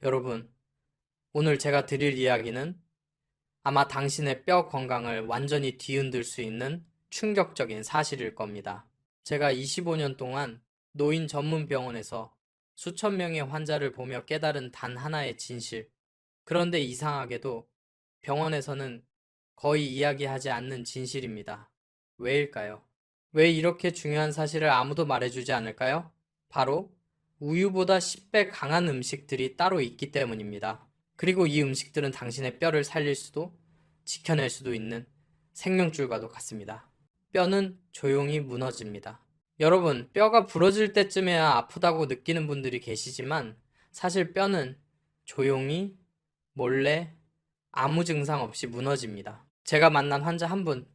여러분, 오늘 제가 드릴 이야기는 아마 당신의 뼈 건강을 완전히 뒤흔들 수 있는 충격적인 사실일 겁니다. 제가 25년 동안 노인 전문 병원에서 수천 명의 환자를 보며 깨달은 단 하나의 진실. 그런데 이상하게도 병원에서는 거의 이야기하지 않는 진실입니다. 왜일까요? 왜 이렇게 중요한 사실을 아무도 말해주지 않을까요? 바로 우유보다 10배 강한 음식들이 따로 있기 때문입니다. 그리고 이 음식들은 당신의 뼈를 살릴 수도 지켜낼 수도 있는 생명줄과도 같습니다. 뼈는 조용히 무너집니다. 여러분, 뼈가 부러질 때쯤에야 아프다고 느끼는 분들이 계시지만 사실 뼈는 조용히 몰래 아무 증상 없이 무너집니다. 제가 만난 환자 한 분,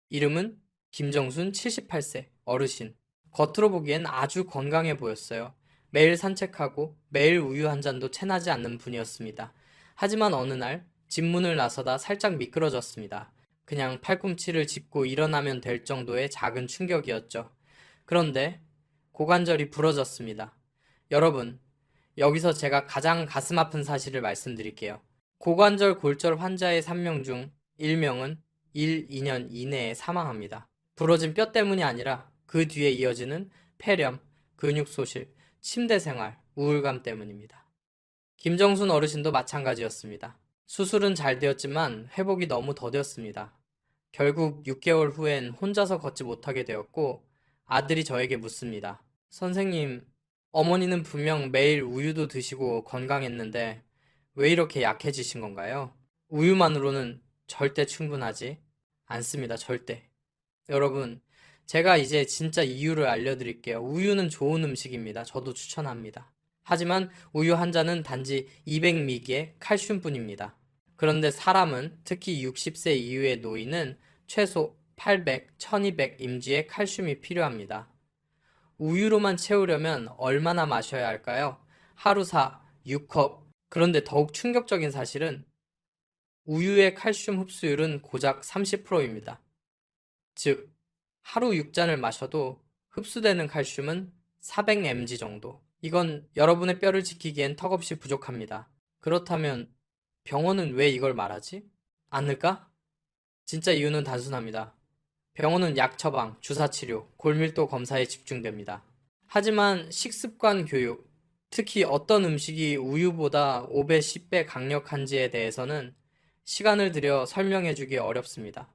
이름은 김정순 78세 어르신. 겉으로 보기엔 아주 건강해 보였어요. 매일 산책하고 매일 우유 한 잔도 채나지 않는 분이었습니다. 하지만 어느 날 집문을 나서다 살짝 미끄러졌습니다. 그냥 팔꿈치를 짚고 일어나면 될 정도의 작은 충격이었죠. 그런데 고관절이 부러졌습니다. 여러분, 여기서 제가 가장 가슴 아픈 사실을 말씀드릴게요. 고관절 골절 환자의 3명 중 1명은 1, 2년 이내에 사망합니다. 부러진 뼈 때문이 아니라 그 뒤에 이어지는 폐렴, 근육 소실, 침대 생활, 우울감 때문입니다. 김정순 어르신도 마찬가지였습니다. 수술은 잘 되었지만 회복이 너무 더뎠습니다. 결국 6개월 후엔 혼자서 걷지 못하게 되었고 아들이 저에게 묻습니다. 선생님, 어머니는 분명 매일 우유도 드시고 건강했는데 왜 이렇게 약해지신 건가요? 우유만으로는 절대 충분하지 않습니다. 절대. 여러분, 제가 이제 진짜 이유를 알려드릴게요. 우유는 좋은 음식입니다. 저도 추천합니다. 하지만 우유 한 잔은 단지 200mg의 칼슘뿐입니다. 그런데 사람은 특히 60세 이후의 노인은 최소 800, 1200mg의 칼슘이 필요합니다. 우유로만 채우려면 얼마나 마셔야 할까요? 하루사 6컵. 그런데 더욱 충격적인 사실은 우유의 칼슘 흡수율은 고작 30%입니다. 즉, 하루 6잔을 마셔도 흡수되는 칼슘은 400mg 정도. 이건 여러분의 뼈를 지키기엔 턱없이 부족합니다. 그렇다면 병원은 왜 이걸 말하지? 않을까? 진짜 이유는 단순합니다. 병원은 약 처방, 주사 치료, 골밀도 검사에 집중됩니다. 하지만 식습관 교육, 특히 어떤 음식이 우유보다 5배, 10배 강력한지에 대해서는 시간을 들여 설명해주기 어렵습니다.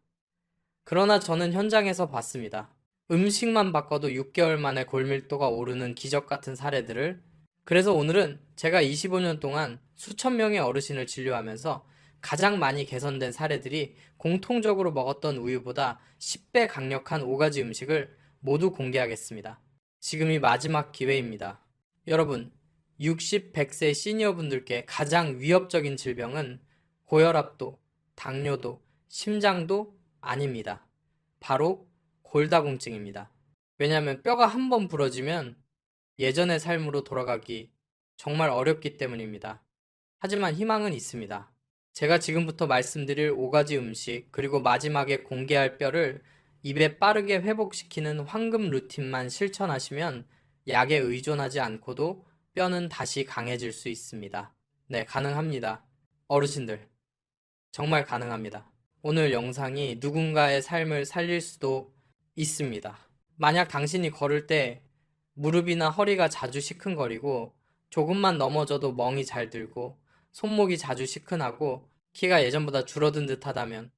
그러나 저는 현장에서 봤습니다. 음식만 바꿔도 6개월 만에 골밀도가 오르는 기적 같은 사례들을. 그래서 오늘은 제가 25년 동안 수천 명의 어르신을 진료하면서 가장 많이 개선된 사례들이 공통적으로 먹었던 우유보다 10배 강력한 5가지 음식을 모두 공개하겠습니다. 지금이 마지막 기회입니다. 여러분, 60, 100세 시니어분들께 가장 위협적인 질병은 고혈압도, 당뇨도, 심장도 아닙니다. 바로 골다공증입니다. 왜냐하면 뼈가 한 번 부러지면 예전의 삶으로 돌아가기 정말 어렵기 때문입니다. 하지만 희망은 있습니다. 제가 지금부터 말씀드릴 5가지 음식, 그리고 마지막에 공개할 뼈를 입에 빠르게 회복시키는 황금 루틴만 실천하시면 약에 의존하지 않고도 뼈는 다시 강해질 수 있습니다. 네, 가능합니다. 어르신들, 정말 가능합니다. 오늘 영상이 누군가의 삶을 살릴 수도 있습니다. 만약 당신이 걸을 때 무릎이나 허리가 자주 시큰거리고 조금만 넘어져도 멍이 잘 들고 손목이 자주 시큰하고 키가 예전보다 줄어든 듯하다면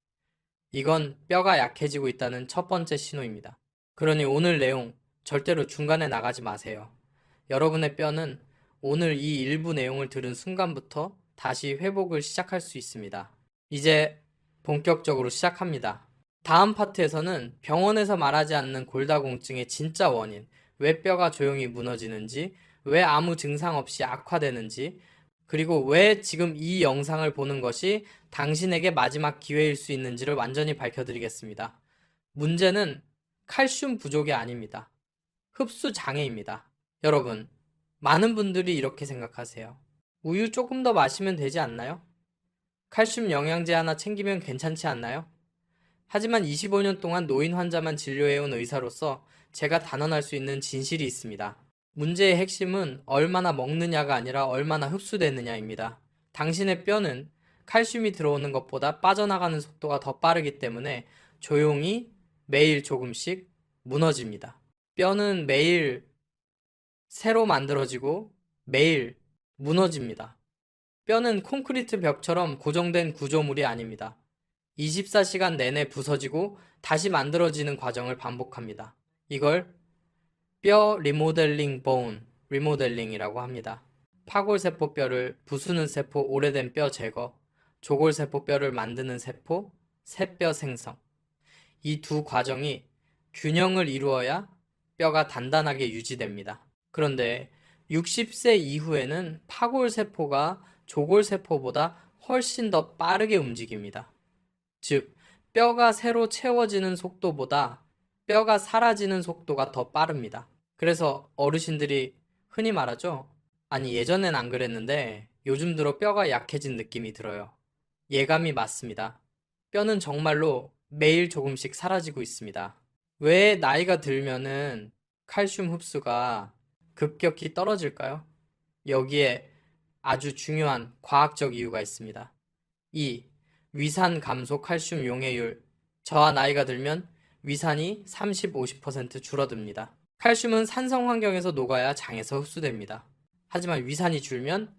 이건 뼈가 약해지고 있다는 첫 번째 신호입니다. 그러니 오늘 내용 절대로 중간에 나가지 마세요. 여러분의 뼈는 오늘 이 일부 내용을 들은 순간부터 다시 회복을 시작할 수 있습니다. 이제 본격적으로 시작합니다. 다음 파트에서는 병원에서 말하지 않는 골다공증의 진짜 원인, 왜 뼈가 조용히 무너지는지, 왜 아무 증상 없이 악화되는지, 그리고 왜 지금 이 영상을 보는 것이 당신에게 마지막 기회일 수 있는지를 완전히 밝혀드리겠습니다. 문제는 칼슘 부족이 아닙니다. 흡수 장애입니다. 여러분, 많은 분들이 이렇게 생각하세요. 우유 조금 더 마시면 되지 않나요? 칼슘 영양제 하나 챙기면 괜찮지 않나요? 하지만 25년 동안 노인 환자만 진료해온 의사로서 제가 단언할 수 있는 진실이 있습니다. 문제의 핵심은 얼마나 먹느냐가 아니라 얼마나 흡수되느냐입니다. 당신의 뼈는 칼슘이 들어오는 것보다 빠져나가는 속도가 더 빠르기 때문에 조용히 매일 조금씩 무너집니다. 뼈는 매일 새로 만들어지고 매일 무너집니다. 뼈는 콘크리트 벽처럼 고정된 구조물이 아닙니다. 24시간 내내 부서지고 다시 만들어지는 과정을 반복합니다. 이걸 뼈 리모델링 보운 리모델링이라고 합니다. 파골세포 뼈를 부수는 세포 오래된 뼈 제거, 조골세포 뼈를 만드는 세포 새뼈 생성. 이 두 과정이 균형을 이루어야 뼈가 단단하게 유지됩니다. 그런데 60세 이후에는 파골세포가 조골세포보다 훨씬 더 빠르게 움직입니다. 즉, 뼈가 새로 채워지는 속도보다 뼈가 사라지는 속도가 더 빠릅니다. 그래서 어르신들이 흔히 말하죠. 아니, 예전엔 안 그랬는데 요즘 들어 뼈가 약해진 느낌이 들어요. 예감이 맞습니다. 뼈는 정말로 매일 조금씩 사라지고 있습니다. 왜 나이가 들면은 칼슘 흡수가 급격히 떨어질까요? 여기에 아주 중요한 과학적 이유가 있습니다. 2. 위산 감소 칼슘 용해율. 저와 나이가 들면 위산이 30, 50% 줄어듭니다. 칼슘은 산성 환경에서 녹아야 장에서 흡수됩니다. 하지만 위산이 줄면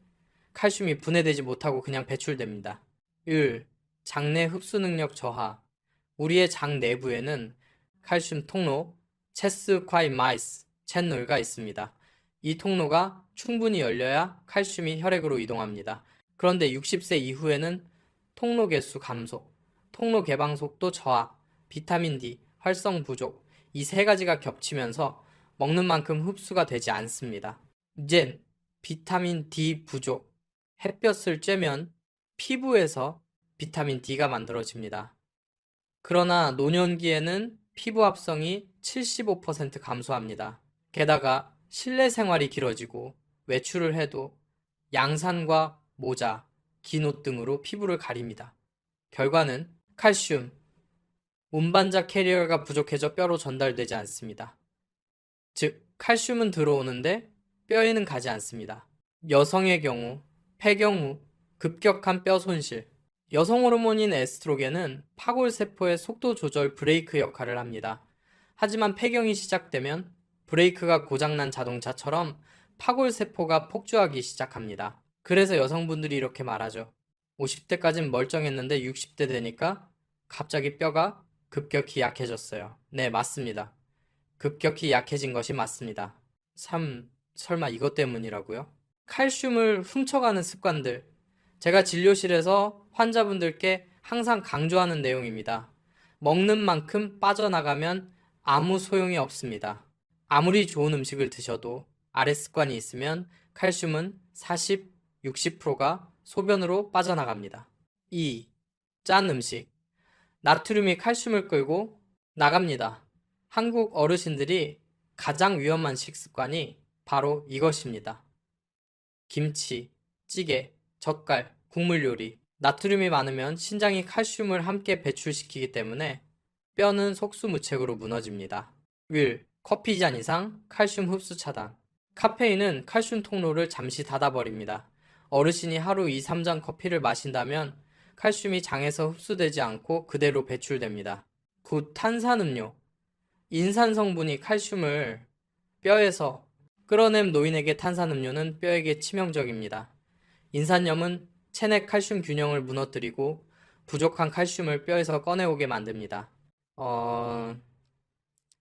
칼슘이 분해되지 못하고 그냥 배출됩니다. 1. 장내 흡수 능력 저하. 우리의 장 내부에는 칼슘 통로, 체스콰이마이스 채널가 있습니다. 이 통로가 충분히 열려야 칼슘이 혈액으로 이동합니다. 그런데 60세 이후에는 통로 개수 감소, 통로 개방 속도 저하, 비타민 D, 활성 부족, 이 세 가지가 겹치면서 먹는 만큼 흡수가 되지 않습니다. 이젠 비타민 D 부족, 햇볕을 쬐면 피부에서 비타민 D가 만들어집니다. 그러나 노년기에는 피부 합성이 75% 감소합니다. 게다가 실내 생활이 길어지고 외출을 해도 양산과 모자, 긴 옷 등으로 피부를 가립니다. 결과는 칼슘, 운반자 캐리어가 부족해져 뼈로 전달되지 않습니다. 즉, 칼슘은 들어오는데 뼈에는 가지 않습니다. 여성의 경우, 폐경후, 급격한 뼈 손실. 여성 호르몬인 에스트로겐은 파골세포의 속도 조절 브레이크 역할을 합니다. 하지만 폐경이 시작되면 브레이크가 고장난 자동차처럼 파골세포가 폭주하기 시작합니다. 그래서 여성분들이 이렇게 말하죠. 50대까진 멀쩡했는데 60대 되니까 갑자기 뼈가 급격히 약해졌어요. 네, 맞습니다. 급격히 약해진 것이 맞습니다. 설마 이것 때문이라고요? 칼슘을 훔쳐가는 습관들. 제가 진료실에서 환자분들께 항상 강조하는 내용입니다. 먹는 만큼 빠져나가면 아무 소용이 없습니다. 아무리 좋은 음식을 드셔도 아래 습관이 있으면 칼슘은 40, 60%가 소변으로 빠져나갑니다. 2. 짠 음식. 나트륨이 칼슘을 끌고 나갑니다. 한국 어르신들이 가장 위험한 식습관이 바로 이것입니다. 김치, 찌개, 젓갈, 국물 요리. 나트륨이 많으면 신장이 칼슘을 함께 배출시키기 때문에 뼈는 속수무책으로 무너집니다. 1. 커피 잔 이상 칼슘 흡수 차단. 카페인은 칼슘 통로를 잠시 닫아버립니다. 어르신이 하루 2, 3잔 커피를 마신다면 칼슘이 장에서 흡수되지 않고 그대로 배출됩니다. 9. 탄산음료. 인산 성분이 칼슘을 뼈에서 끌어낸 노인에게 탄산음료는 뼈에게 치명적입니다. 인산염은 체내 칼슘 균형을 무너뜨리고 부족한 칼슘을 뼈에서 꺼내오게 만듭니다.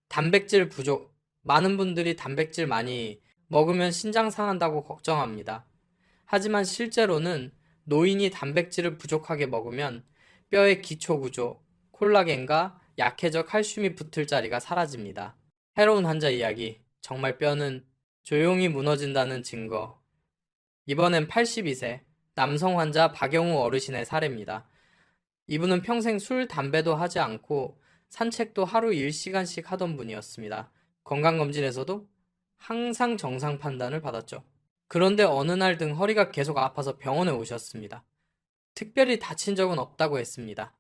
단백질 부족. 많은 분들이 단백질 많이 먹으면 신장 상한다고 걱정합니다. 하지만 실제로는 노인이 단백질을 부족하게 먹으면 뼈의 기초 구조, 콜라겐과 약해져 칼슘이 붙을 자리가 사라집니다. 해로운 환자 이야기. 정말 뼈는 조용히 무너진다는 증거. 이번엔 82세 남성 환자 박영우 어르신의 사례입니다. 이분은 평생 술, 담배도 하지 않고 산책도 하루 1시간씩 하던 분이었습니다. 건강검진에서도 항상 정상 판단을 받았죠. 그런데 어느 날 등 허리가 계속 아파서 병원에 오셨습니다. 특별히 다친 적은 없다고 했습니다.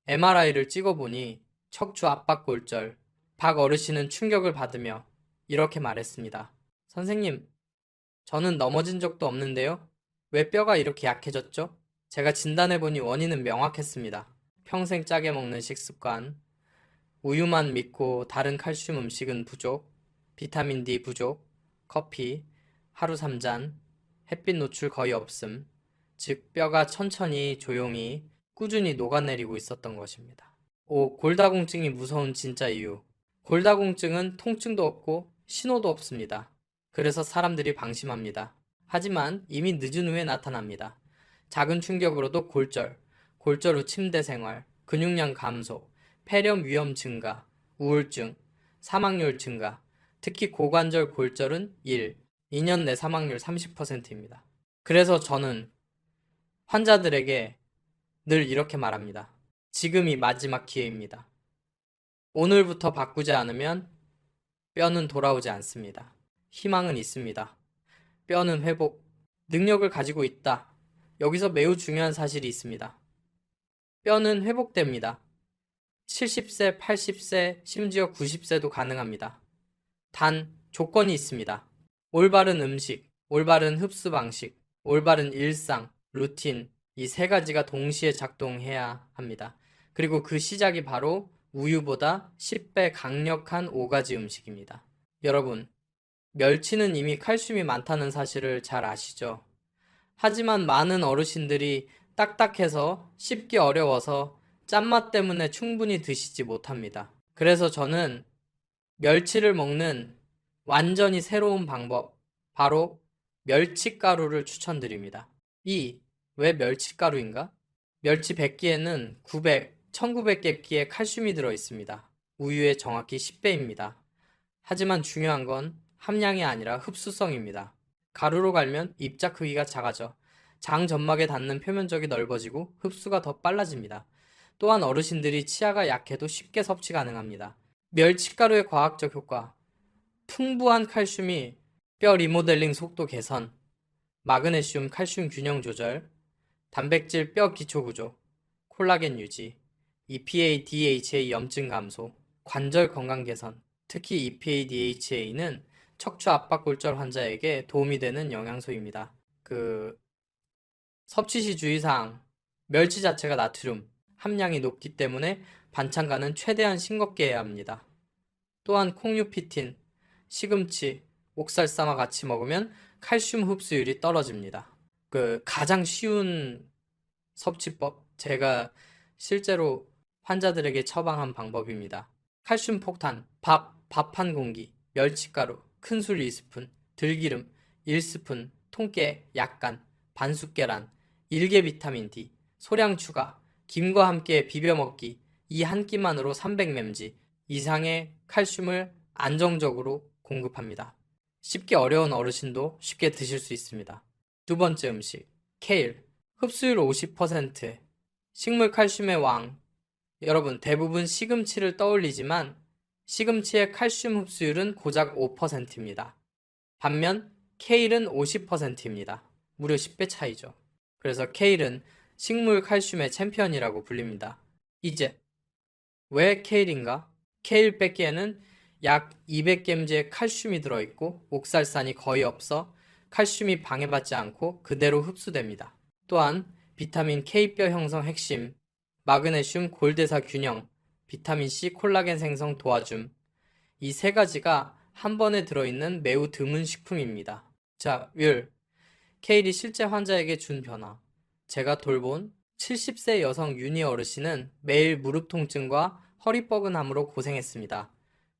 MRI를 찍어보니 척추 압박골절. 박 어르신은 충격을 받으며 이렇게 말했습니다. 선생님, 저는 넘어진 적도 없는데요. 왜 뼈가 이렇게 약해졌죠? 제가 진단해보니 원인은 명확했습니다. 평생 짜게 먹는 식습관, 우유만 믿고 다른 칼슘 음식은 부족, 비타민 D 부족, 커피, 하루 3잔, 햇빛 노출 거의 없음, 즉 뼈가 천천히 조용히 꾸준히 녹아내리고 있었던 것입니다. 5. 골다공증이 무서운 진짜 이유. 골다공증은 통증도 없고 신호도 없습니다. 그래서 사람들이 방심합니다. 하지만 이미 늦은 후에 나타납니다. 작은 충격으로도 골절 후 침대 생활, 근육량 감소, 폐렴 위험 증가, 우울증, 사망률 증가, 특히 고관절 골절은 2년 내 사망률 30%입니다. 그래서 저는 환자들에게 늘 이렇게 말합니다. 지금이 마지막 기회입니다. 오늘부터 바꾸지 않으면 뼈는 돌아오지 않습니다. 희망은 있습니다. 뼈는 회복, 능력을 가지고 있다. 여기서 매우 중요한 사실이 있습니다. 뼈는 회복됩니다. 70세, 80세, 심지어 90세도 가능합니다. 단, 조건이 있습니다. 올바른 음식, 올바른 흡수 방식, 올바른 일상, 루틴, 이 세 가지가 동시에 작동해야 합니다. 그리고 그 시작이 바로 우유보다 10배 강력한 5가지 음식입니다. 여러분, 멸치는 이미 칼슘이 많다는 사실을 잘 아시죠? 하지만 많은 어르신들이 딱딱해서 씹기 어려워서 짠맛 때문에 충분히 드시지 못합니다. 그래서 저는 멸치를 먹는 완전히 새로운 방법, 바로 멸치가루를 추천드립니다. 왜 멸치가루인가? 멸치 100기에는 1900개 칼슘이 들어있습니다. 우유의 정확히 10배입니다. 하지만 중요한 건 함량이 아니라 흡수성입니다. 가루로 갈면 입자 크기가 작아져 장 점막에 닿는 표면적이 넓어지고 흡수가 더 빨라집니다. 또한 어르신들이 치아가 약해도 쉽게 섭취 가능합니다. 멸치가루의 과학적 효과. 풍부한 칼슘이 뼈 리모델링 속도 개선, 마그네슘 칼슘 균형 조절, 단백질 뼈 기초 구조, 콜라겐 유지, EPA, DHA 염증 감소, 관절 건강 개선, 특히 EPA, DHA는 척추 압박 골절 환자에게 도움이 되는 영양소입니다. 섭취 시 주의사항. 멸치 자체가 나트륨 함량이 높기 때문에 반찬과는 최대한 싱겁게 해야 합니다. 또한 콩류피틴, 시금치, 옥살 삶아 같이 먹으면 칼슘 흡수율이 떨어집니다. 가장 쉬운 섭취법, 제가 실제로 환자들에게 처방한 방법입니다. 칼슘 폭탄, 밥 한 공기, 멸치가루, 큰술 2스푼, 들기름 1스푼, 통깨 약간, 반숙 계란, 일개 비타민 D, 소량 추가, 김과 함께 비벼 먹기, 이 한 끼만으로 300mg 이상의 칼슘을 안정적으로 공급합니다. 씹기 어려운 어르신도 쉽게 드실 수 있습니다. 두 번째 음식, 케일. 흡수율 50%, 식물 칼슘의 왕. 여러분, 대부분 시금치를 떠올리지만 시금치의 칼슘 흡수율은 고작 5%입니다. 반면 케일은 50%입니다. 무려 10배 차이죠. 그래서 케일은 식물 칼슘의 챔피언이라고 불립니다. 이제 왜 케일인가? 케일 뺏기에는 약 200g의 칼슘이 들어있고 옥살산이 거의 없어 칼슘이 방해받지 않고 그대로 흡수됩니다. 또한 비타민 K뼈 형성 핵심, 마그네슘 골대사 균형, 비타민 C 콜라겐 생성 도와줌, 이 세 가지가 한 번에 들어있는 매우 드문 식품입니다. 자, 케일이 실제 환자에게 준 변화. 제가 돌본 70세 여성 윤희 어르신은 매일 무릎 통증과 허리 뻐근함으로 고생했습니다.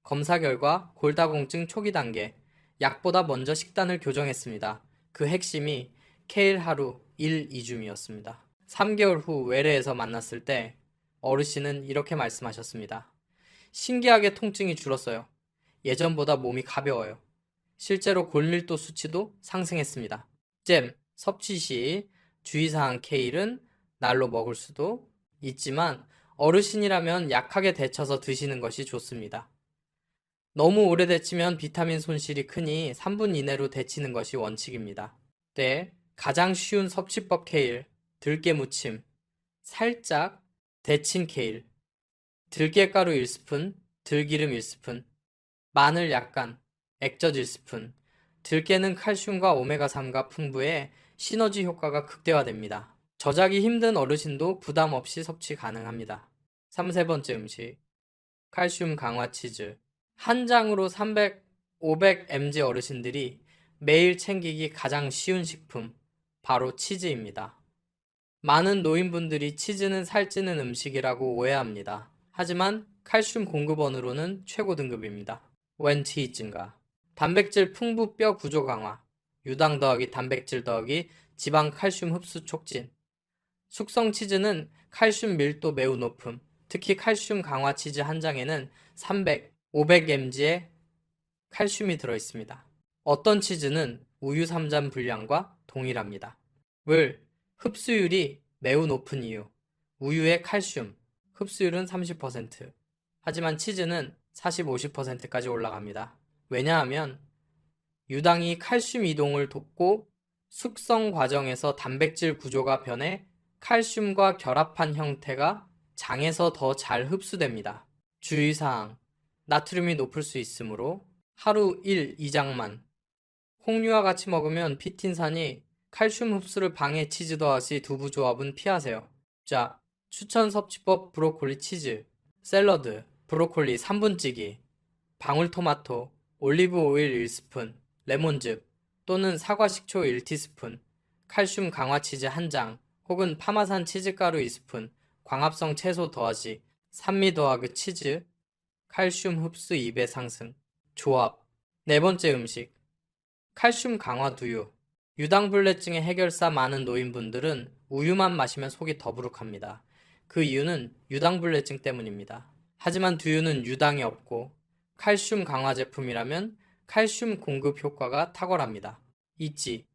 검사 결과 골다공증 초기 단계, 약보다 먼저 식단을 교정했습니다. 그 핵심이 케일 하루 1-2줌이었습니다. 3개월 후 외래에서 만났을 때 어르신은 이렇게 말씀하셨습니다. 신기하게 통증이 줄었어요. 예전보다 몸이 가벼워요. 실제로 골밀도 수치도 상승했습니다. 잼, 섭취 시 주의사항. 케일은 날로 먹을 수도 있지만 어르신이라면 약하게 데쳐서 드시는 것이 좋습니다. 너무 오래 데치면 비타민 손실이 크니 3분 이내로 데치는 것이 원칙입니다. 가장 쉬운 섭취법 케일, 들깨 무침, 살짝 데친 케일, 들깨가루 1스푼, 들기름 1스푼, 마늘 약간, 액젓 1스푼, 들깨는 칼슘과 오메가3가 풍부해 시너지 효과가 극대화됩니다. 저작이 힘든 어르신도 부담 없이 섭취 가능합니다. 3번째 음식. 칼슘 강화 치즈. 한 장으로 300, 500mg 어르신들이 매일 챙기기 가장 쉬운 식품. 바로 치즈입니다. 많은 노인분들이 치즈는 살찌는 음식이라고 오해합니다. 하지만 칼슘 공급원으로는 최고 등급입니다. 웬 치즈인가? 단백질 풍부 뼈 구조 강화, 유당 더하기 단백질 더하기 지방 칼슘 흡수 촉진. 숙성 치즈는 칼슘 밀도 매우 높음. 특히 칼슘 강화 치즈 한 장에는 300, 500mg의 칼슘이 들어있습니다. 어떤 치즈는 우유 3잔 분량과 동일합니다. 흡수율이 매우 높은 이유. 우유의 칼슘, 흡수율은 30%. 하지만 치즈는 40, 50%까지 올라갑니다. 왜냐하면 유당이 칼슘 이동을 돕고 숙성 과정에서 단백질 구조가 변해 칼슘과 결합한 형태가 장에서 더 잘 흡수됩니다. 주의사항, 나트륨이 높을 수 있으므로 하루 1, 2장만. 홍류와 같이 먹으면 피틴산이 칼슘 흡수를 방해 치즈 더하시 두부 조합은 피하세요. 자, 추천 섭취법 브로콜리 치즈, 샐러드, 브로콜리 3분찌기, 방울토마토, 올리브 오일 1스푼, 레몬즙 또는 사과 식초 1티스푼, 칼슘 강화 치즈 1장 혹은 파마산 치즈가루 2스푼, 광합성 채소 더하시, 산미 더하기 치즈, 칼슘 흡수 2배 상승. 조합. 4번째 음식. 칼슘 강화 두유. 유당불내증의 해결사 많은 노인분들은 우유만 마시면 속이 더부룩합니다. 그 이유는 유당불내증 때문입니다. 하지만 두유는 유당이 없고 칼슘 강화 제품이라면 칼슘 공급 효과가 탁월합니다. 있지.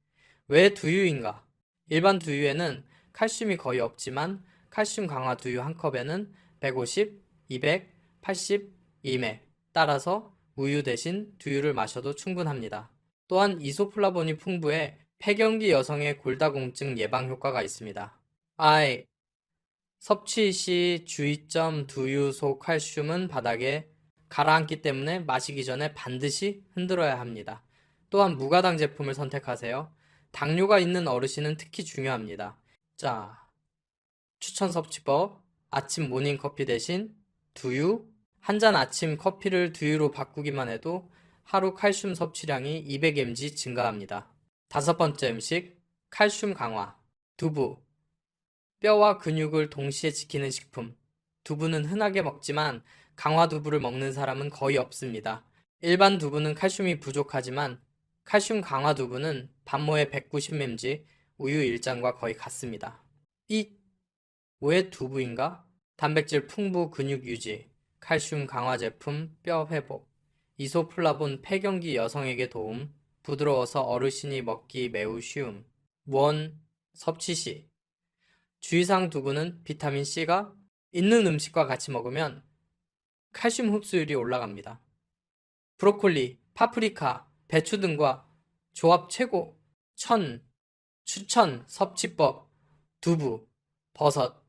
왜 두유인가? 일반 두유에는 칼슘이 거의 없지만 칼슘 강화 두유 한 컵에는 150, 200, 80, 2맥. 따라서 우유 대신 두유를 마셔도 충분합니다. 또한 이소플라본이 풍부해 폐경기 여성의 골다공증 예방 효과가 있습니다. 섭취 시 주의점 두유 속 칼슘은 바닥에 가라앉기 때문에 마시기 전에 반드시 흔들어야 합니다. 또한 무가당 제품을 선택하세요. 당뇨가 있는 어르신은 특히 중요합니다. 자, 추천 섭취법. 아침 모닝커피 대신 두유. 한 잔 아침 커피를 두유로 바꾸기만 해도 하루 칼슘 섭취량이 200mg 증가합니다. 5번째 음식. 칼슘 강화. 두부. 뼈와 근육을 동시에 지키는 식품. 두부는 흔하게 먹지만 강화 두부를 먹는 사람은 거의 없습니다. 일반 두부는 칼슘이 부족하지만 칼슘 강화 두부는 반모에 190mg, 우유 1잔과 거의 같습니다. 왜 두부인가? 단백질 풍부 근육 유지, 칼슘 강화 제품 뼈 회복, 이소플라본 폐경기 여성에게 도움, 부드러워서 어르신이 먹기 매우 쉬움. 섭취 시. 주의사항 두부는 비타민C가 있는 음식과 같이 먹으면 칼슘 흡수율이 올라갑니다. 브로콜리, 파프리카, 배추 등과 조합 최고. 추천 섭취법. 두부, 버섯,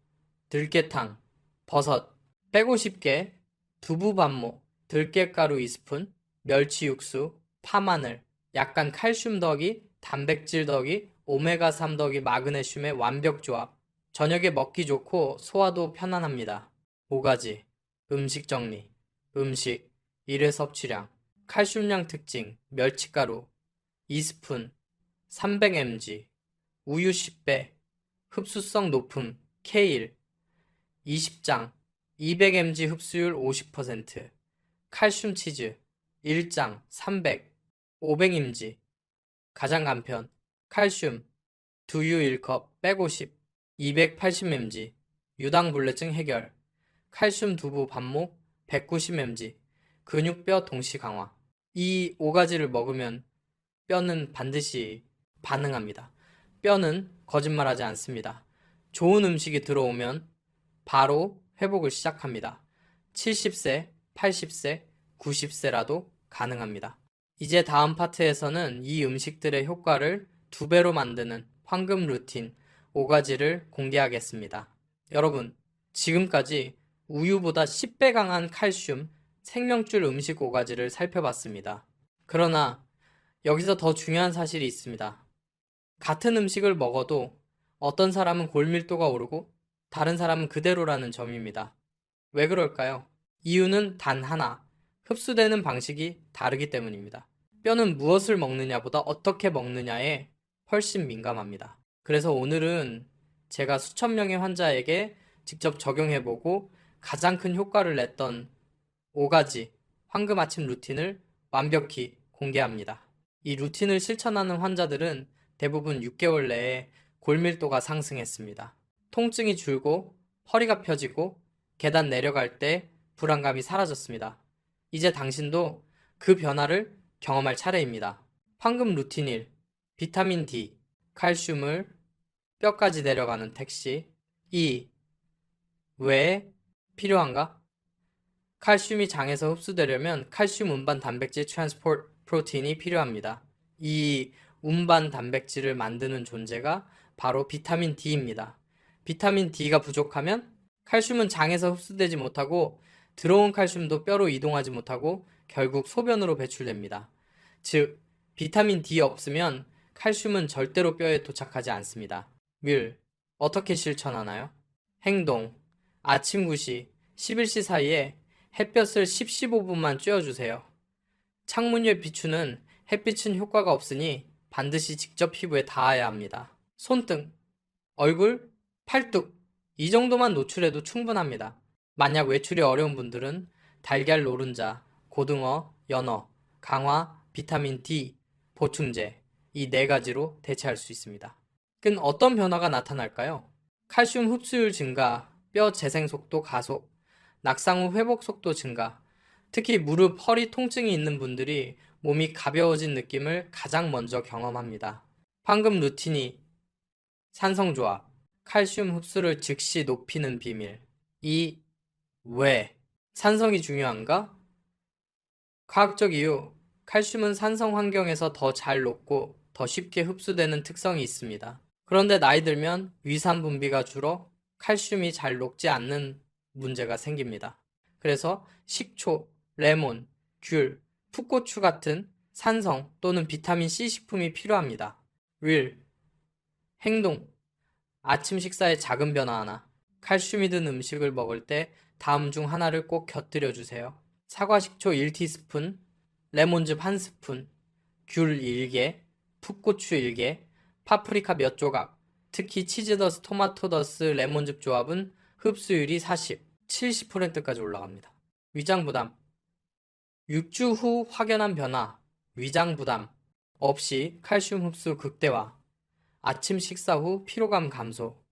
들깨탕, 버섯 빼고 쉽게 두부 반모, 들깨가루 2스푼, 멸치 육수, 파마늘, 약간 칼슘 덕이, 단백질 덕이, 오메가3 덕이 마그네슘의 완벽 조합. 저녁에 먹기 좋고 소화도 편안합니다. 5가지. 음식 정리. 음식, 1회 섭취량. 칼슘량 특징, 멸치가루 2스푼, 300mg, 우유 10배, 흡수성 높음, K1, 20장, 200mg 흡수율 50%, 칼슘 치즈, 1장, 300, 500mg. 가장 간편, 칼슘, 두유 1컵, 150, 280mg, 유당불내증 해결, 칼슘 두부 반목, 190mg, 근육뼈 동시 강화. 이 5가지를 먹으면 뼈는 반드시 반응합니다. 뼈는 거짓말하지 않습니다. 좋은 음식이 들어오면 바로 회복을 시작합니다. 70세, 80세, 90세라도 가능합니다. 이제 다음 파트에서는 이 음식들의 효과를 2배로 만드는 황금 루틴 5가지를 공개하겠습니다. 여러분, 지금까지 우유보다 10배 강한 칼슘, 생명줄 음식 5가지를 살펴봤습니다. 그러나 여기서 더 중요한 사실이 있습니다. 같은 음식을 먹어도 어떤 사람은 골밀도가 오르고 다른 사람은 그대로라는 점입니다. 왜 그럴까요? 이유는 단 하나, 흡수되는 방식이 다르기 때문입니다. 뼈는 무엇을 먹느냐보다 어떻게 먹느냐에 훨씬 민감합니다. 그래서 오늘은 제가 수천 명의 환자에게 직접 적용해보고 가장 큰 효과를 냈던 5가지 황금 아침 루틴을 완벽히 공개합니다. 이 루틴을 실천하는 환자들은 대부분 6개월 내에 골밀도가 상승했습니다. 통증이 줄고 허리가 펴지고 계단 내려갈 때 불안감이 사라졌습니다. 이제 당신도 그 변화를 경험할 차례입니다. 황금 루틴 1. 비타민 D, 칼슘을 뼈까지 내려가는 택시. 2. 왜 필요한가? 칼슘이 장에서 흡수되려면 칼슘 운반 단백질 트랜스포트 프로틴이 필요합니다. 이 운반 단백질을 만드는 존재가 바로 비타민 D입니다. 비타민 D가 부족하면 칼슘은 장에서 흡수되지 못하고 들어온 칼슘도 뼈로 이동하지 못하고 결국 소변으로 배출됩니다. 즉, 비타민 D 없으면 칼슘은 절대로 뼈에 도착하지 않습니다. 어떻게 실천하나요? 행동. 아침 9시, 11시 사이에 햇볕을 10-15분만 쬐어주세요. 창문 위에 비추는 햇빛은 효과가 없으니 반드시 직접 피부에 닿아야 합니다. 손등, 얼굴, 팔뚝, 이 정도만 노출해도 충분합니다. 만약 외출이 어려운 분들은 달걀 노른자, 고등어, 연어, 강화, 비타민 D, 보충제, 이 4가지로 대체할 수 있습니다. 그럼 어떤 변화가 나타날까요? 칼슘 흡수율 증가, 뼈 재생 속도 가속, 낙상 후 회복 속도 증가, 특히 무릎, 허리 통증이 있는 분들이 몸이 가벼워진 느낌을 가장 먼저 경험합니다. 황금 루틴이 산성조합, 칼슘 흡수를 즉시 높이는 비밀. 왜 산성이 중요한가? 과학적 이유, 칼슘은 산성 환경에서 더 잘 녹고 더 쉽게 흡수되는 특성이 있습니다. 그런데 나이 들면 위산 분비가 줄어 칼슘이 잘 녹지 않는 문제가 생깁니다. 그래서 식초, 레몬, 귤, 풋고추 같은 산성 또는 비타민 C 식품이 필요합니다. 행동. 아침 식사에 작은 변화 하나. 칼슘이 든 음식을 먹을 때 다음 중 하나를 꼭 곁들여 주세요. 사과 식초 1티스푼, 레몬즙 1스푼, 귤 1개, 풋고추 1개, 파프리카 몇 조각. 특히 치즈더스, 토마토더스, 레몬즙 조합은 흡수율이 40, 70%까지 올라갑니다. 위장 부담. 6주 후 확연한 변화, 위장 부담 없이 칼슘 흡수 극대화. 아침 식사 후 피로감 감소.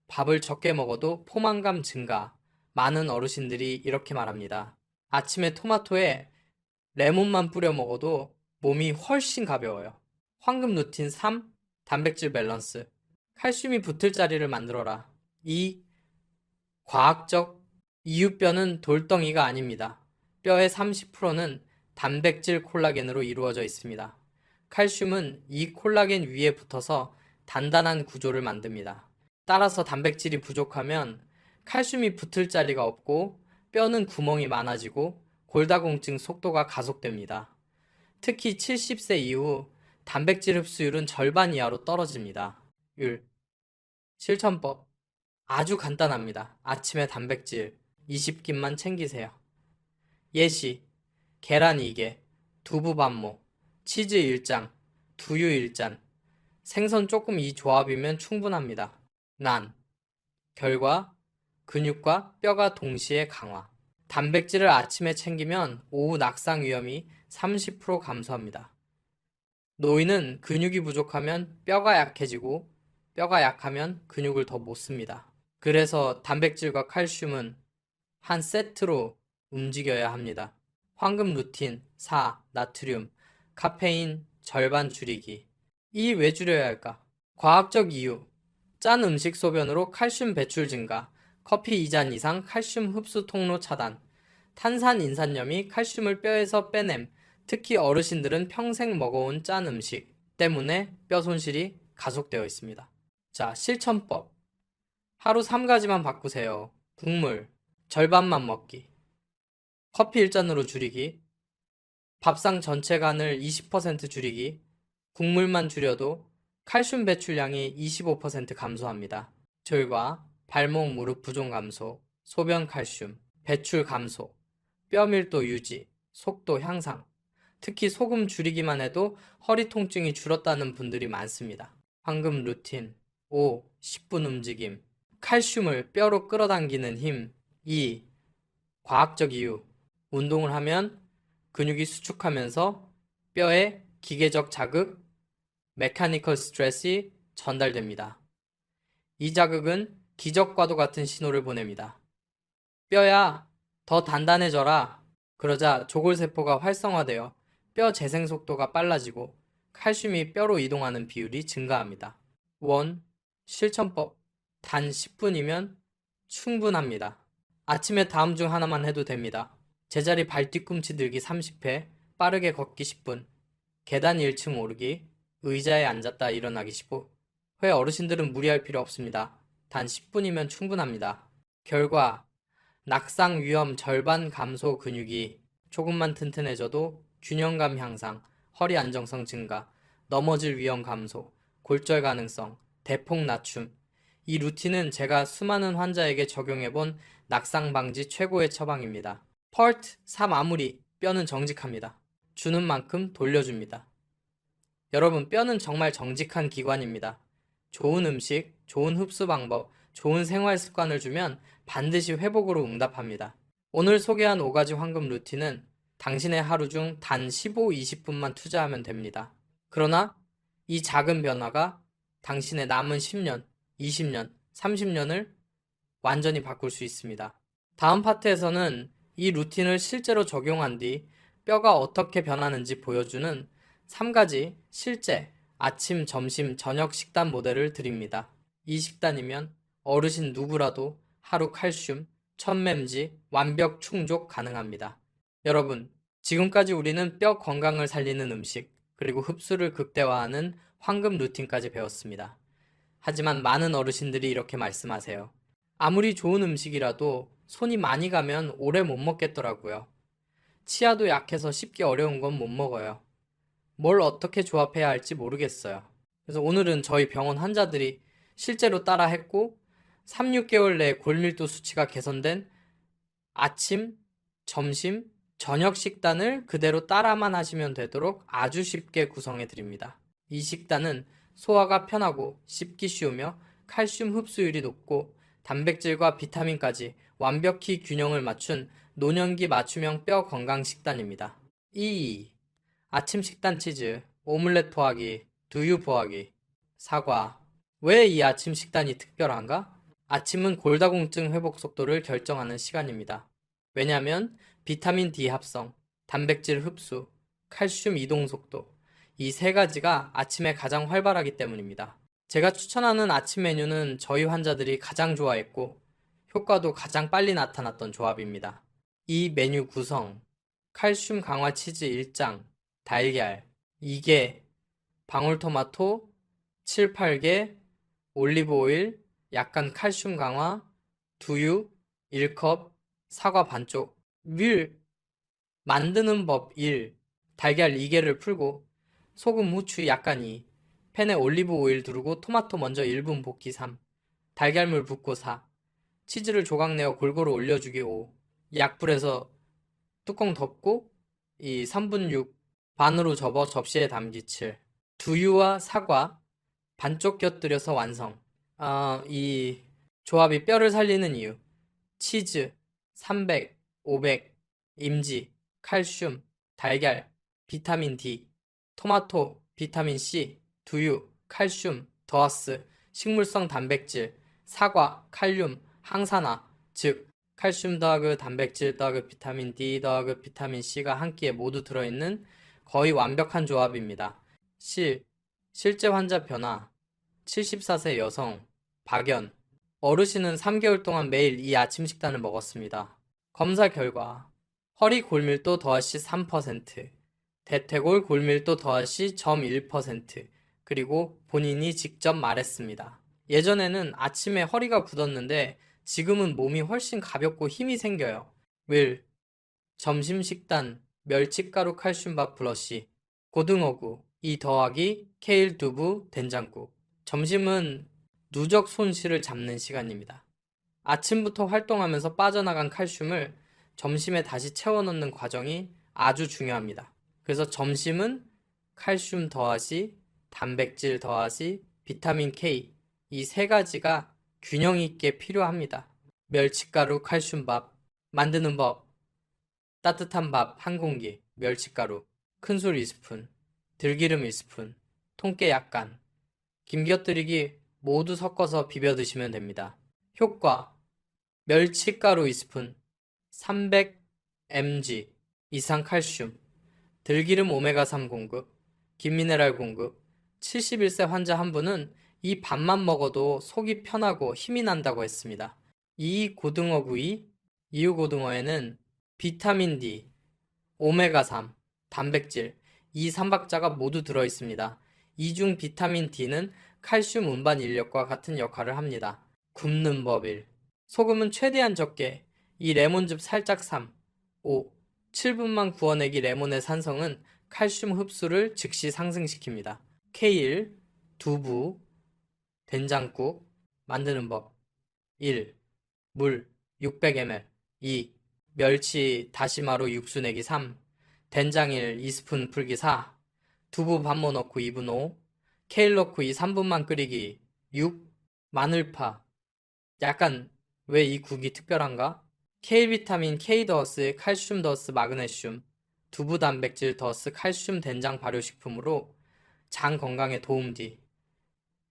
밥을 적게 먹어도 포만감 증가. 많은 어르신들이 이렇게 말합니다. 아침에 토마토에 레몬만 뿌려 먹어도 몸이 훨씬 가벼워요. 황금 루틴 3. 단백질 밸런스. 칼슘이 붙을 자리를 만들어라. 2. 과학적 이유뼈는 돌덩이가 아닙니다. 뼈의 30%는 단백질 콜라겐으로 이루어져 있습니다. 칼슘은 이 콜라겐 위에 붙어서 단단한 구조를 만듭니다. 따라서 단백질이 부족하면 칼슘이 붙을 자리가 없고 뼈는 구멍이 많아지고 골다공증 속도가 가속됩니다. 특히 70세 이후 단백질 흡수율은 절반 이하로 떨어집니다. 실천법. 아주 간단합니다. 아침에 단백질 20g만 챙기세요. 예시, 계란 2개, 두부 반모, 치즈 1장, 두유 1잔, 생선 조금 이 조합이면 충분합니다. 결과, 근육과 뼈가 동시에 강화. 단백질을 아침에 챙기면 오후 낙상 위험이 30% 감소합니다. 노인은 근육이 부족하면 뼈가 약해지고 뼈가 약하면 근육을 더 못 씁니다. 그래서 단백질과 칼슘은 한 세트로 움직여야 합니다. 황금 루틴 4. 나트륨, 카페인 절반 줄이기. 이 왜 줄여야 할까? 과학적 이유. 짠 음식 소변으로 칼슘 배출 증가, 커피 2잔 이상 칼슘 흡수 통로 차단, 탄산 인산염이 칼슘을 뼈에서 빼냄, 특히 어르신들은 평생 먹어온 짠 음식 때문에 뼈 손실이 가속되어 있습니다. 자, 실천법. 하루 3가지만 바꾸세요. 국물 절반만 먹기, 커피 1잔으로 줄이기, 밥상 전체 간을 20% 줄이기, 국물만 줄여도 칼슘 배출량이 25% 감소합니다. 결과 발목 무릎 부종 감소, 소변 칼슘, 배출 감소, 뼈 밀도 유지, 속도 향상, 특히 소금 줄이기만 해도 허리 통증이 줄었다는 분들이 많습니다. 황금 루틴 5. 10분 움직임 칼슘을 뼈로 끌어당기는 힘 2. 과학적 이유 운동을 하면 근육이 수축하면서 뼈에 기계적 자극, 메카니컬 스트레스이 전달됩니다. 이 자극은 기적과도 같은 신호를 보냅니다. 뼈야, 더 단단해져라. 그러자 조골세포가 활성화되어 뼈 재생 속도가 빨라지고 칼슘이 뼈로 이동하는 비율이 증가합니다. 원, 실천법. 단 10분이면 충분합니다. 아침에 다음 중 하나만 해도 됩니다. 제자리 발 뒤꿈치 들기 30회, 빠르게 걷기 10분, 계단 1층 오르기, 의자에 앉았다 일어나기 15회. 어르신들은 무리할 필요 없습니다. 단 10분이면 충분합니다. 결과 낙상 위험 절반 감소 근육이 조금만 튼튼해져도 균형감 향상, 허리 안정성 증가, 넘어질 위험 감소, 골절 가능성, 대폭 낮춤. 이 루틴은 제가 수많은 환자에게 적용해본 낙상 방지 최고의 처방입니다. Part 3 마무리. 뼈는 정직합니다. 주는 만큼 돌려줍니다. 여러분, 뼈는 정말 정직한 기관입니다. 좋은 음식, 좋은 흡수 방법, 좋은 생활 습관을 주면 반드시 회복으로 응답합니다. 오늘 소개한 5가지 황금 루틴은 당신의 하루 중 단 15, 20분만 투자하면 됩니다. 그러나 이 작은 변화가 당신의 남은 10년, 20년, 30년을 완전히 바꿀 수 있습니다. 다음 파트에서는 이 루틴을 실제로 적용한 뒤 뼈가 어떻게 변하는지 보여주는 3가지 실제 아침, 점심, 저녁 식단 모델을 드립니다. 이 식단이면 어르신 누구라도 하루 칼슘, 천맴지, 완벽 충족 가능합니다. 여러분, 지금까지 우리는 뼈 건강을 살리는 음식, 그리고 흡수를 극대화하는 황금 루틴까지 배웠습니다. 하지만 많은 어르신들이 이렇게 말씀하세요. 아무리 좋은 음식이라도 손이 많이 가면 오래 못 먹겠더라고요. 치아도 약해서 씹기 어려운 건 못 먹어요. 뭘 어떻게 조합해야 할지 모르겠어요. 그래서 오늘은 저희 병원 환자들이 실제로 따라 했고 3, 6개월 내에 골밀도 수치가 개선된 아침, 점심, 저녁 식단을 그대로 따라만 하시면 되도록 아주 쉽게 구성해 드립니다. 이 식단은 소화가 편하고 씹기 쉬우며 칼슘 흡수율이 높고 단백질과 비타민까지 완벽히 균형을 맞춘 노년기 맞춤형 뼈 건강 식단입니다. 2. 아침 식단 치즈, 오믈렛 포하기, 두유 포하기, 사과. 왜 이 아침 식단이 특별한가? 아침은 골다공증 회복 속도를 결정하는 시간입니다. 왜냐하면 비타민 D 합성, 단백질 흡수, 칼슘 이동 속도, 이 3가지가 아침에 가장 활발하기 때문입니다. 제가 추천하는 아침 메뉴는 저희 환자들이 가장 좋아했고 효과도 가장 빨리 나타났던 조합입니다. 이 메뉴 구성, 칼슘 강화 치즈 1장, 달걀 2개, 방울토마토 7, 8개, 올리브오일, 약간 칼슘 강화, 두유 1컵, 사과 반쪽, 밀 만드는 법 1, 달걀 2개를 풀고 소금 후추 약간 2, 팬에 올리브오일 두르고 토마토 먼저 1분 볶기 3, 달걀물 붓고 4, 치즈를 조각 내어 골고루 올려주기 5, 약불에서 뚜껑 덮고 이 3분 6, 반으로 접어 접시에 담기 7, 두유와 사과 반쪽 곁들여서 완성. 이 조합이 뼈를 살리는 이유. 치즈, 300, 500, 임지, 칼슘, 달걀, 비타민 D, 토마토, 비타민 C, 두유, 칼슘, 더하스, 식물성 단백질, 사과, 칼륨, 항산화, 즉 칼슘 더하기 단백질 더하기 비타민 D 더하기 비타민 C가 한 끼에 모두 들어있는 거의 완벽한 조합입니다. 실제 환자 변화 74세 여성 박연 어르신은 3개월 동안 매일 이 아침 식단을 먹었습니다. 검사 결과 허리 골밀도 더하시 3%, 대퇴골 골밀도 더하시 0.1%, 그리고 본인이 직접 말했습니다. 예전에는 아침에 허리가 굳었는데 지금은 몸이 훨씬 가볍고 힘이 생겨요. 점심 식단 멸치가루 칼슘밥 플러시 고등어구 2 더하기 케일 두부 된장국. 점심은 누적 손실을 잡는 시간입니다. 아침부터 활동하면서 빠져나간 칼슘을 점심에 다시 채워 넣는 과정이 아주 중요합니다. 그래서 점심은 칼슘 더하시, 단백질 더하시, 비타민 K 이 세 가지가 균형 있게 필요합니다. 멸치가루 칼슘밥 만드는 법. 따뜻한 밥 1공기, 멸치가루, 큰술 2스푼, 들기름 1스푼, 통깨 약간, 김곁들이기 모두 섞어서 비벼 드시면 됩니다. 효과. 멸치가루 2스푼, 300mg 이상 칼슘, 들기름 오메가3 공급, 김미네랄 공급, 71세 환자 한 분은 이 밥만 먹어도 속이 편하고 힘이 난다고 했습니다. 이 고등어구이, 이유고등어에는 비타민 D, 오메가3, 단백질, 이 삼박자가 모두 들어있습니다. 이 중 비타민 D는 칼슘 운반 인력과 같은 역할을 합니다. 굽는 법 1. 소금은 최대한 적게, 이 레몬즙 살짝 3, 5, 7분만 구워내기. 레몬의 산성은 칼슘 흡수를 즉시 상승시킵니다. 케일, 두부, 된장국 만드는 법 1. 물 600ml 2. 멸치 다시마로 육수 내기 3. 된장 1 2스푼 풀기 4. 두부 반모 넣고 2분 5. 케일 넣고 3분만 끓이기 6. 마늘파. 약간 왜 이 국이 특별한가? 케일 비타민 K 더스 칼슘 더스 마그네슘, 두부 단백질 더스 칼슘 된장 발효식품으로 장 건강에 도움디.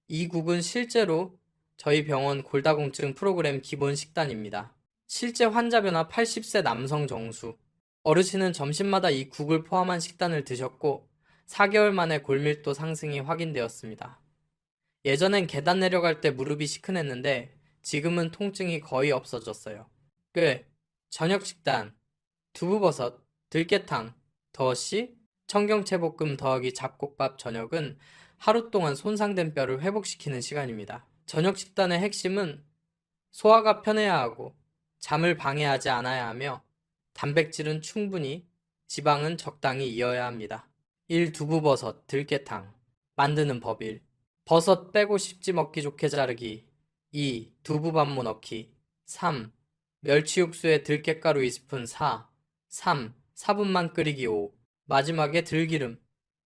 이 국은 실제로 저희 병원 골다공증 프로그램 기본 식단입니다. 실제 환자 변화 80세 남성 정수. 어르신은 점심마다 이 국을 포함한 식단을 드셨고 4개월 만에 골밀도 상승이 확인되었습니다. 예전엔 계단 내려갈 때 무릎이 시큰했는데 지금은 통증이 거의 없어졌어요. 끝. 저녁 식단. 두부버섯, 들깨탕, 더시, 청경채볶음 더하기 잡곡밥. 저녁은 하루 동안 손상된 뼈를 회복시키는 시간입니다. 저녁 식단의 핵심은 소화가 편해야 하고 잠을 방해하지 않아야 하며 단백질은 충분히, 지방은 적당히 이어야 합니다. 1. 두부버섯, 들깨탕 만드는 법 1. 버섯 빼고 씹지 먹기 좋게 자르기. 2. 두부 반모 넣기. 3. 멸치 육수에 들깨가루 2스푼 4. 3. 4분만 끓이기 5. 마지막에 들기름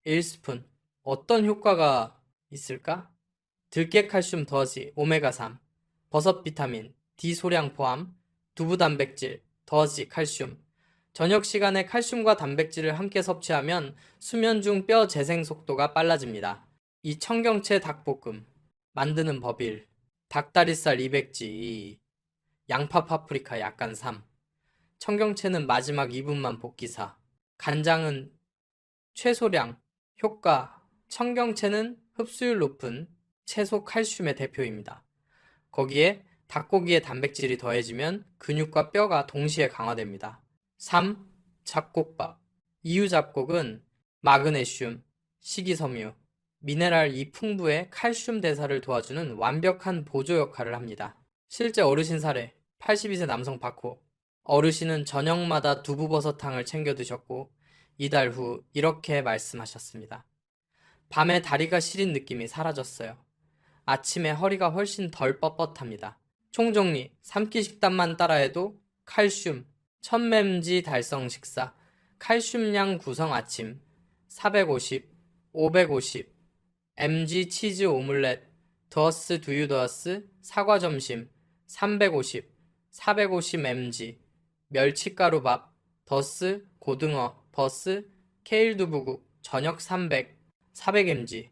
1스푼. 어떤 효과가 있을까? 들깨 칼슘 더하기 오메가3, 버섯 비타민, D 소량 포함, 두부 단백질, 더하기 칼슘. 저녁 시간에 칼슘과 단백질을 함께 섭취하면 수면 중 뼈 재생 속도가 빨라집니다. 이 청경채 닭볶음 만드는 법 1. 닭다리살 200g, 양파 파프리카 약간 3. 청경채는 마지막 2분만 볶기 4. 간장은 최소량. 효과. 청경채는 흡수율 높은 채소 칼슘의 대표입니다. 거기에 닭고기의 단백질이 더해지면 근육과 뼈가 동시에 강화됩니다. 3. 잡곡밥. 이유 잡곡은 마그네슘, 식이섬유, 미네랄 이 풍부의 칼슘 대사를 도와주는 완벽한 보조 역할을 합니다. 실제 어르신 사례 82세 남성 박호. 어르신은 저녁마다 두부버섯탕을 챙겨 드셨고 이달 후 이렇게 말씀하셨습니다. 밤에 다리가 시린 느낌이 사라졌어요. 아침에 허리가 훨씬 덜 뻣뻣합니다. 총정리 3끼 식단만 따라해도 칼슘 1000mg 달성 식사. 칼슘량 구성 아침 450, 550 mg 치즈 오믈렛 더스 두유 더스 사과 점심 350, 450 mg 멸치가루밥 더스 고등어 더스 케일 두부국 저녁 300, 400mg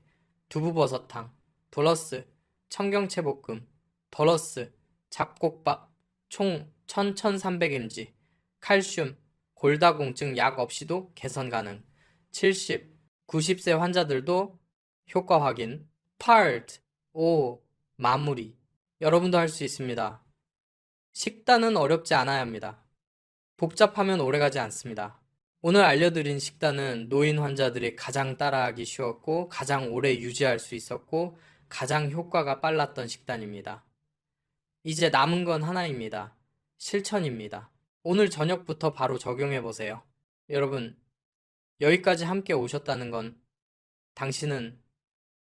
두부버섯탕 플러스 청경채볶음 플러스 잡곡밥 총 1300mg 칼슘 골다공증 약 없이도 개선 가능. 70, 90세 환자들도 효과 확인. Part 5. 마무리. 여러분도 할 수 있습니다. 식단은 어렵지 않아야 합니다. 복잡하면 오래가지 않습니다. 오늘 알려드린 식단은 노인 환자들이 가장 따라하기 쉬웠고 가장 오래 유지할 수 있었고 가장 효과가 빨랐던 식단입니다. 이제 남은 건 하나입니다. 실천입니다. 오늘 저녁부터 바로 적용해보세요. 여러분, 여기까지 함께 오셨다는 건 당신은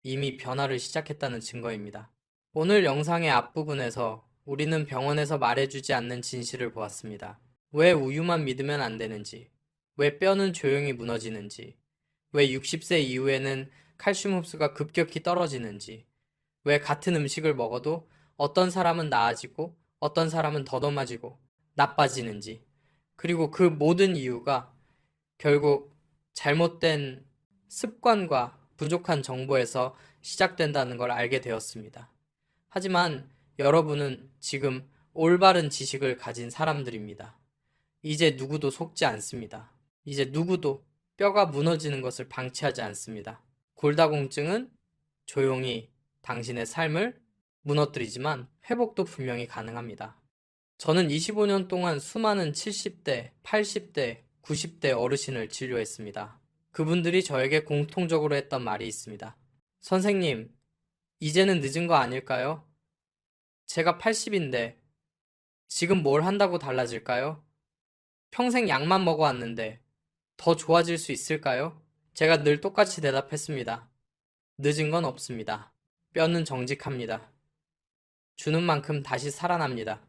이미 변화를 시작했다는 증거입니다. 오늘 영상의 앞부분에서 우리는 병원에서 말해주지 않는 진실을 보았습니다. 왜 우유만 믿으면 안 되는지, 왜 뼈는 조용히 무너지는지, 왜 60세 이후에는 칼슘 흡수가 급격히 떨어지는지, 왜 같은 음식을 먹어도 어떤 사람은 나아지고 어떤 사람은 더듬어지고 나빠지는지, 그리고 그 모든 이유가 결국 잘못된 습관과 부족한 정보에서 시작된다는 걸 알게 되었습니다. 하지만 여러분은 지금 올바른 지식을 가진 사람들입니다. 이제 누구도 속지 않습니다. 이제 누구도 뼈가 무너지는 것을 방치하지 않습니다. 골다공증은 조용히 당신의 삶을 무너뜨리지만 회복도 분명히 가능합니다. 저는 25년 동안 수많은 70대, 80대, 90대 어르신을 진료했습니다. 그분들이 저에게 공통적으로 했던 말이 있습니다. 선생님, 이제는 늦은 거 아닐까요? 제가 80인데 지금 뭘 한다고 달라질까요? 평생 약만 먹어왔는데 더 좋아질 수 있을까요? 제가 늘 똑같이 대답했습니다. 늦은 건 없습니다. 뼈는 정직합니다. 주는 만큼 다시 살아납니다.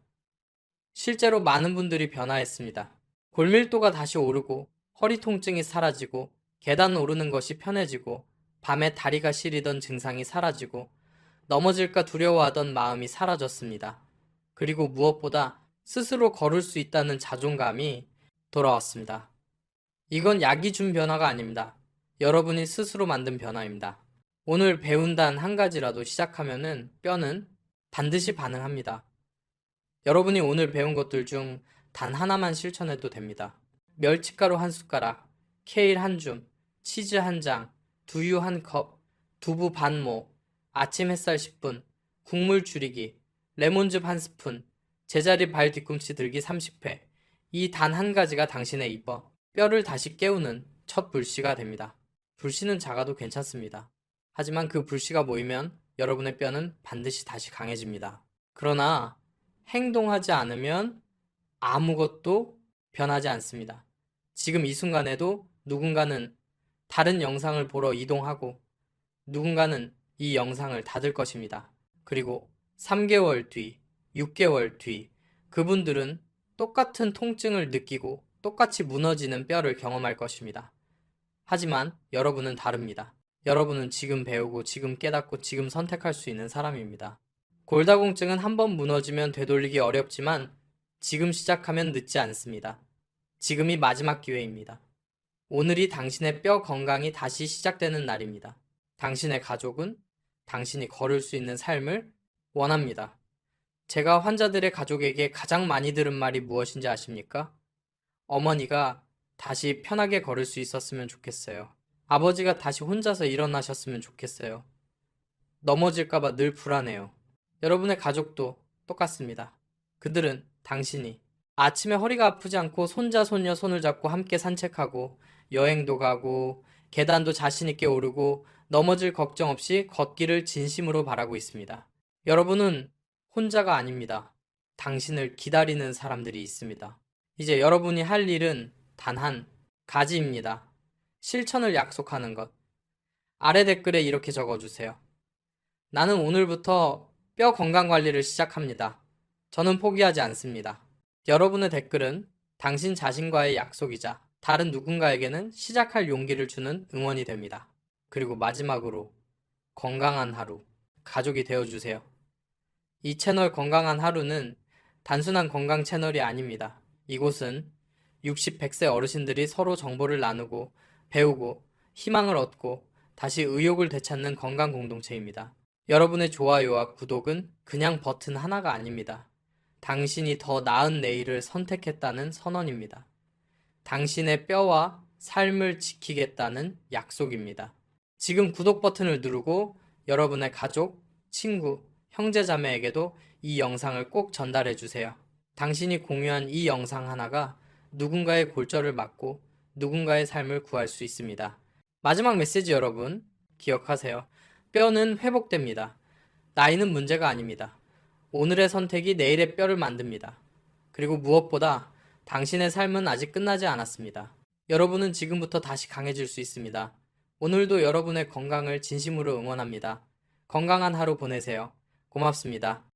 실제로 많은 분들이 변화했습니다. 골밀도가 다시 오르고 허리 통증이 사라지고 계단 오르는 것이 편해지고 밤에 다리가 시리던 증상이 사라지고 넘어질까 두려워하던 마음이 사라졌습니다. 그리고 무엇보다 스스로 걸을 수 있다는 자존감이 돌아왔습니다. 이건 약이 준 변화가 아닙니다. 여러분이 스스로 만든 변화입니다. 오늘 배운 단 한 가지라도 시작하면은 뼈는 반드시 반응합니다. 여러분이 오늘 배운 것들 중 단 하나만 실천해도 됩니다. 멸치가루 한 숟가락, 케일 한 줌, 치즈 한 장, 두유 한 컵, 두부 반 모, 아침 햇살 10분, 국물 줄이기, 레몬즙 한 스푼, 제자리 발 뒤꿈치 들기 30회. 이 단 한 가지가 당신의 입어, 뼈를 다시 깨우는 첫 불씨가 됩니다. 불씨는 작아도 괜찮습니다. 하지만 그 불씨가 모이면 여러분의 뼈는 반드시 다시 강해집니다. 그러나 행동하지 않으면 아무것도 변하지 않습니다. 지금 이 순간에도 누군가는 다른 영상을 보러 이동하고 누군가는 이 영상을 닫을 것입니다. 그리고 3개월 뒤, 6개월 뒤 그분들은 똑같은 통증을 느끼고 똑같이 무너지는 뼈를 경험할 것입니다. 하지만 여러분은 다릅니다. 여러분은 지금 배우고 지금 깨닫고 지금 선택할 수 있는 사람입니다. 골다공증은 한번 무너지면 되돌리기 어렵지만 지금 시작하면 늦지 않습니다. 지금이 마지막 기회입니다. 오늘이 당신의 뼈 건강이 다시 시작되는 날입니다. 당신의 가족은 당신이 걸을 수 있는 삶을 원합니다. 제가 환자들의 가족에게 가장 많이 들은 말이 무엇인지 아십니까? 어머니가 다시 편하게 걸을 수 있었으면 좋겠어요. 아버지가 다시 혼자서 일어나셨으면 좋겠어요. 넘어질까봐 늘 불안해요. 여러분의 가족도 똑같습니다. 그들은 당신이 아침에 허리가 아프지 않고 손자, 손녀 손을 잡고 함께 산책하고 여행도 가고 계단도 자신있게 오르고 넘어질 걱정 없이 걷기를 진심으로 바라고 있습니다. 여러분은 혼자가 아닙니다. 당신을 기다리는 사람들이 있습니다. 이제 여러분이 할 일은 단 한 가지입니다. 실천을 약속하는 것. 아래 댓글에 이렇게 적어주세요. 나는 오늘부터 뼈 건강 관리를 시작합니다. 저는 포기하지 않습니다. 여러분의 댓글은 당신 자신과의 약속이자 다른 누군가에게는 시작할 용기를 주는 응원이 됩니다. 그리고 마지막으로 건강한 하루, 가족이 되어주세요. 이 채널 건강한 하루는 단순한 건강 채널이 아닙니다. 이곳은 60, 100세 어르신들이 서로 정보를 나누고 배우고 희망을 얻고 다시 의욕을 되찾는 건강 공동체입니다. 여러분의 좋아요와 구독은 그냥 버튼 하나가 아닙니다. 당신이 더 나은 내일을 선택했다는 선언입니다. 당신의 뼈와 삶을 지키겠다는 약속입니다. 지금 구독 버튼을 누르고 여러분의 가족, 친구, 형제자매에게도 이 영상을 꼭 전달해 주세요. 당신이 공유한 이 영상 하나가 누군가의 골절을 막고 누군가의 삶을 구할 수 있습니다. 마지막 메시지 여러분, 기억하세요. 뼈는 회복됩니다. 나이는 문제가 아닙니다. 오늘의 선택이 내일의 뼈를 만듭니다. 그리고 무엇보다 당신의 삶은 아직 끝나지 않았습니다. 여러분은 지금부터 다시 강해질 수 있습니다. 오늘도 여러분의 건강을 진심으로 응원합니다. 건강한 하루 보내세요. 고맙습니다.